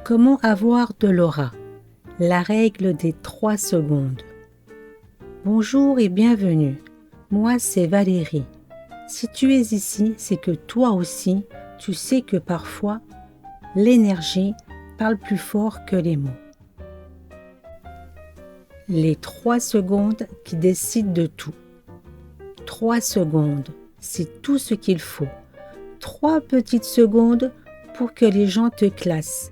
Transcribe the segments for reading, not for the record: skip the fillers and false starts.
Comment avoir de l'aura? La règle des 3 secondes. Bonjour et bienvenue. Moi, c'est Valérie. Si tu es ici, c'est que toi aussi, tu sais que parfois, l'énergie parle plus fort que les mots. Les 3 secondes qui décident de tout. 3 secondes, c'est tout ce qu'il faut. 3 petites secondes pour que les gens te classent.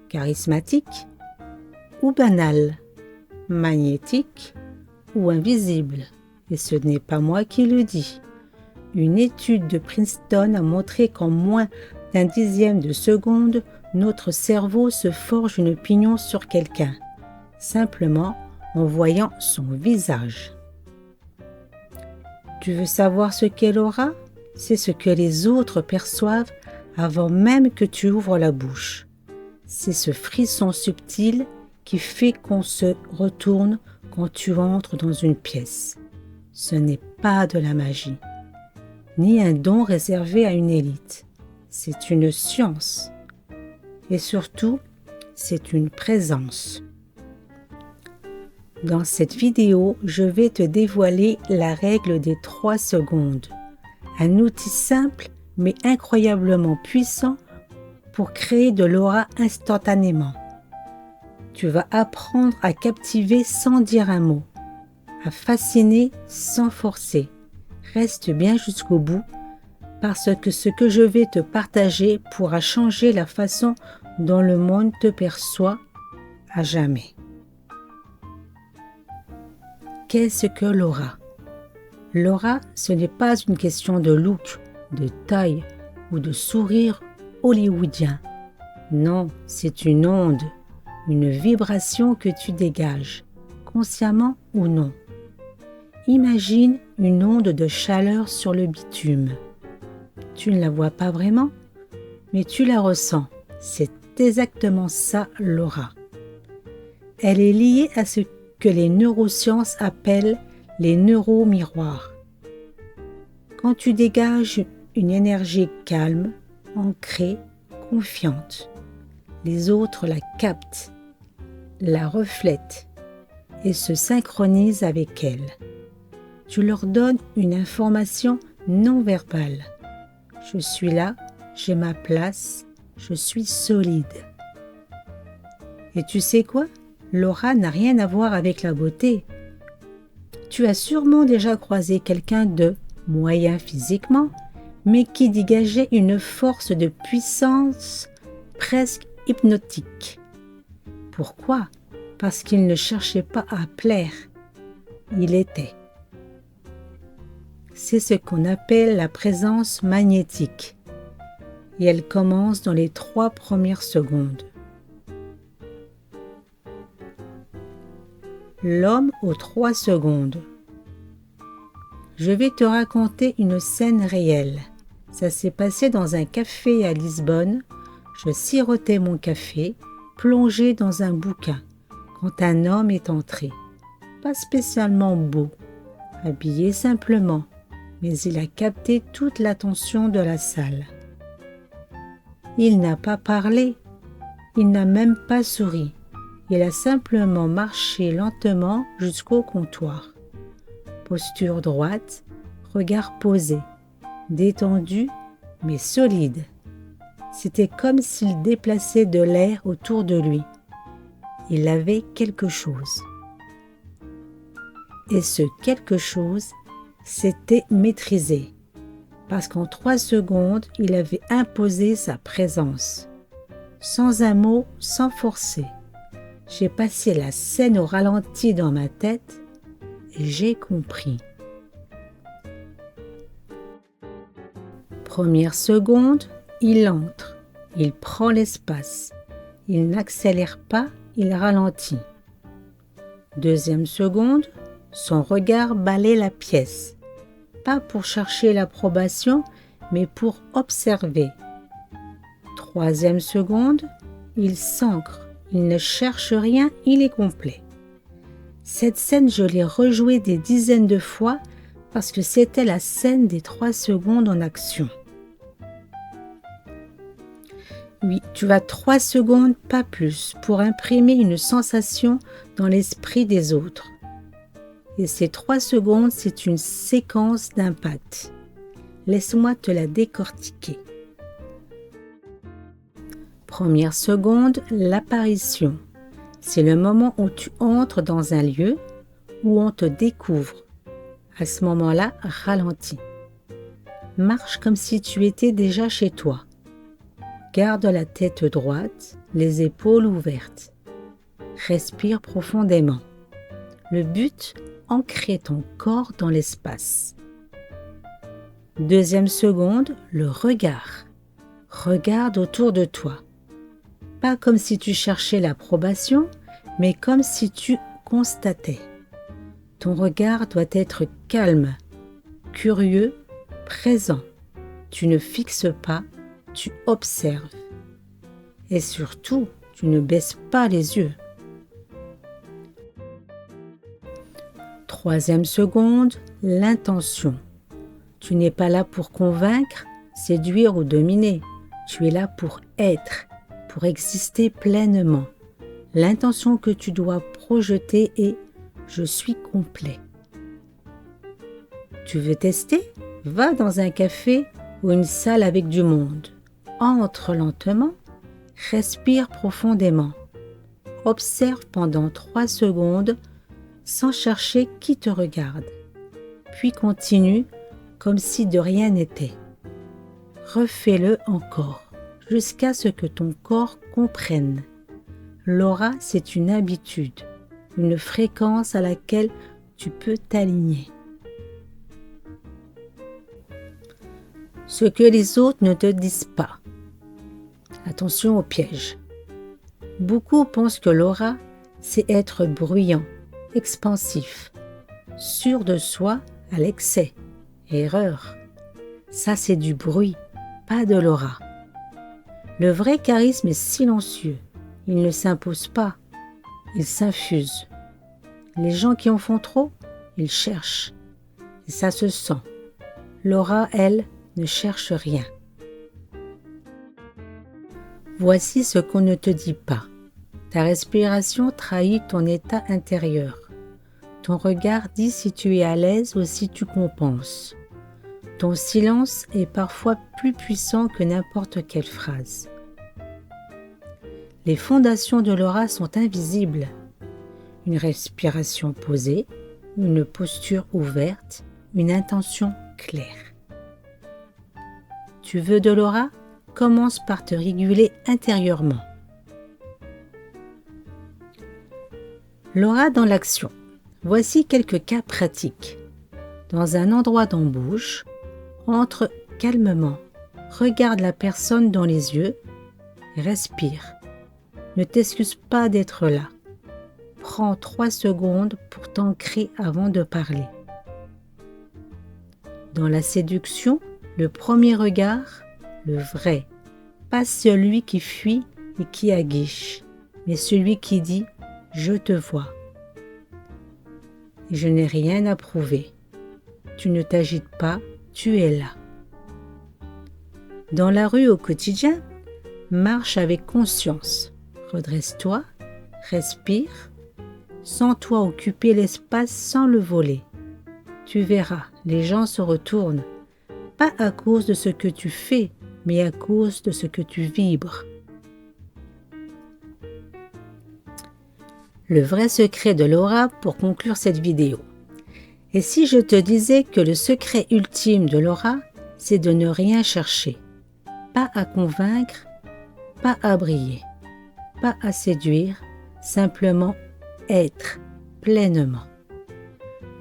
Charismatique ou banal, magnétique ou invisible. Et ce n'est pas moi qui le dis. Une étude de Princeton a montré qu'en moins d'un dixième de seconde, notre cerveau se forge une opinion sur quelqu'un, simplement en voyant son visage. Tu veux savoir ce qu'est l'aura? C'est ce que les autres perçoivent avant même que tu ouvres la bouche. C'est ce frisson subtil qui fait qu'on se retourne quand tu entres dans une pièce. Ce n'est pas de la magie, ni un don réservé à une élite. C'est une science. Et surtout, c'est une présence. Dans cette vidéo, je vais te dévoiler la règle des 3 secondes. Un outil simple mais incroyablement puissant pour créer de l'aura instantanément. Tu vas apprendre à captiver sans dire un mot, à fasciner sans forcer. Reste bien jusqu'au bout parce que ce que je vais te partager pourra changer la façon dont le monde te perçoit à jamais. Qu'est-ce que l'aura? L'aura, ce n'est pas une question de look, de taille ou de sourire hollywoodien. Non, c'est une onde, une vibration que tu dégages, consciemment ou non. Imagine une onde de chaleur sur le bitume. Tu ne la vois pas vraiment, mais tu la ressens. C'est exactement ça l'aura. Elle est liée à ce que les neurosciences appellent les neuromiroirs. Quand tu dégages une énergie calme, ancrée, confiante, les autres la captent, la reflètent et se synchronisent avec elle. Tu leur donnes une information non verbale. Je suis là, j'ai ma place, je suis solide. Et tu sais quoi? L'aura n'a rien à voir avec la beauté. Tu as sûrement déjà croisé quelqu'un de moyen physiquement, mais qui dégageait une force de puissance presque hypnotique. Pourquoi? Parce qu'il ne cherchait pas à plaire. Il était. C'est ce qu'on appelle la présence magnétique. Et elle commence dans les 3 premières secondes. L'homme aux 3 secondes. Je vais te raconter une scène réelle. Ça s'est passé dans un café à Lisbonne. Je sirotais mon café, plongé dans un bouquin, quand un homme est entré. Pas spécialement beau, habillé simplement, mais il a capté toute l'attention de la salle. Il n'a pas parlé, il n'a même pas souri. Il a simplement marché lentement jusqu'au comptoir. Posture droite, regard posé, détendu mais solide. C'était comme s'il déplaçait de l'air autour de lui. Il avait quelque chose. Et ce quelque chose, c'était maîtrisé. Parce qu'en 3 secondes, il avait imposé sa présence. Sans un mot, sans forcer. J'ai passé la scène au ralenti dans ma tête et j'ai compris. Première seconde, il entre, il prend l'espace, il n'accélère pas, il ralentit. Deuxième seconde, son regard balaie la pièce, pas pour chercher l'approbation, mais pour observer. Troisième seconde, il s'ancre. Il ne cherche rien, il est complet. Cette scène, je l'ai rejouée des dizaines de fois parce que c'était la scène des 3 secondes en action. Oui, tu as 3 secondes, pas plus, pour imprimer une sensation dans l'esprit des autres. Et ces 3 secondes, c'est une séquence d'impact. Laisse-moi te la décortiquer. Première seconde, l'apparition. C'est le moment où tu entres dans un lieu, où on te découvre. À ce moment-là, ralentis. Marche comme si tu étais déjà chez toi. Garde la tête droite, les épaules ouvertes. Respire profondément. Le but, ancrer ton corps dans l'espace. Deuxième seconde, le regard. Regarde autour de toi. Pas comme si tu cherchais l'approbation, mais comme si tu constatais. Ton regard doit être calme, curieux, présent. Tu ne fixes pas, tu observes. Et surtout, tu ne baisses pas les yeux. Troisième seconde, l'intention. Tu n'es pas là pour convaincre, séduire ou dominer. Tu es là pour être, pour exister pleinement. L'intention que tu dois projeter est « Je suis complet ». Tu veux tester ? Va dans un café ou une salle avec du monde. Entre lentement, respire profondément. Observe pendant 3 secondes sans chercher qui te regarde. Puis continue comme si de rien n'était. Refais-le encore jusqu'à ce que ton corps comprenne. L'aura, c'est une habitude, une fréquence à laquelle tu peux t'aligner. Ce que les autres ne te disent pas. Attention au piège. Beaucoup pensent que l'aura, c'est être bruyant, expansif, sûr de soi à l'excès. Erreur. Ça, c'est du bruit, pas de l'aura. Le vrai charisme est silencieux. Il ne s'impose pas, il s'infuse. Les gens qui en font trop, ils cherchent. Et ça se sent. L'aura, elle, ne cherche rien. Voici ce qu'on ne te dit pas. Ta respiration trahit ton état intérieur. Ton regard dit si tu es à l'aise ou si tu compenses. Ton silence est parfois plus puissant que n'importe quelle phrase. Les fondations de l'aura sont invisibles. Une respiration posée, une posture ouverte, une intention claire. Tu veux de l'aura ? Commence par te réguler intérieurement. L'aura dans l'action. Voici quelques cas pratiques. Dans un endroit d'embauche, entre calmement, regarde la personne dans les yeux, respire. Ne t'excuse pas d'être là. Prends 3 secondes pour t'ancrer avant de parler. Dans la séduction, le premier regard, le vrai, pas celui qui fuit et qui aguiche, mais celui qui dit « Je te vois ». Je n'ai rien à prouver. Tu ne t'agites pas, tu es là. Dans la rue au quotidien, marche avec conscience. Redresse-toi, respire, sens-toi occuper l'espace sans le voler. Tu verras, les gens se retournent, pas à cause de ce que tu fais, mais à cause de ce que tu vibres. Le vrai secret de l'aura pour conclure cette vidéo. Et si je te disais que le secret ultime de l'aura, c'est de ne rien chercher, pas à convaincre, pas à briller, pas à séduire, simplement être pleinement.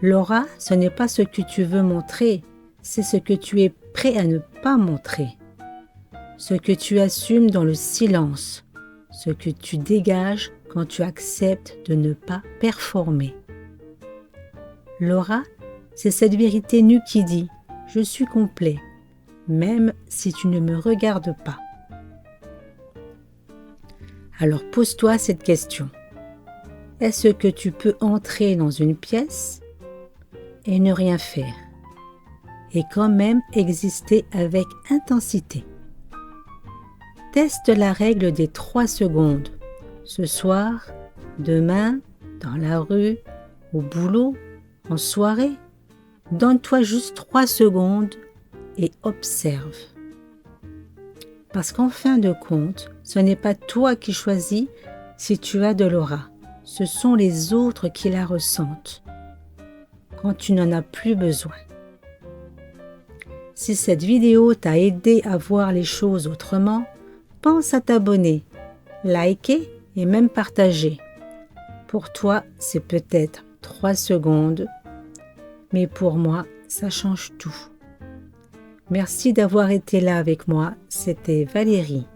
L'aura, ce n'est pas ce que tu veux montrer, c'est ce que tu es prêt à ne pas montrer. Ce que tu assumes dans le silence, ce que tu dégages quand tu acceptes de ne pas performer. L'aura, c'est cette vérité nue qui dit « Je suis complet, même si tu ne me regardes pas ». Alors pose-toi cette question. Est-ce que tu peux entrer dans une pièce et ne rien faire, et quand même exister avec intensité? Teste la règle des 3 secondes. Ce soir, demain, dans la rue, au boulot, en soirée. Donne-toi juste 3 secondes et observe. Parce qu'en fin de compte, ce n'est pas toi qui choisis si tu as de l'aura. Ce sont les autres qui la ressentent quand tu n'en as plus besoin. Si cette vidéo t'a aidé à voir les choses autrement, pense à t'abonner, liker et même partager. Pour toi, c'est peut-être 3 secondes, mais pour moi, ça change tout. Merci d'avoir été là avec moi, c'était Valérie.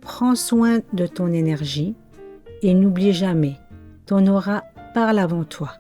Prends soin de ton énergie et n'oublie jamais, ton aura parle avant toi.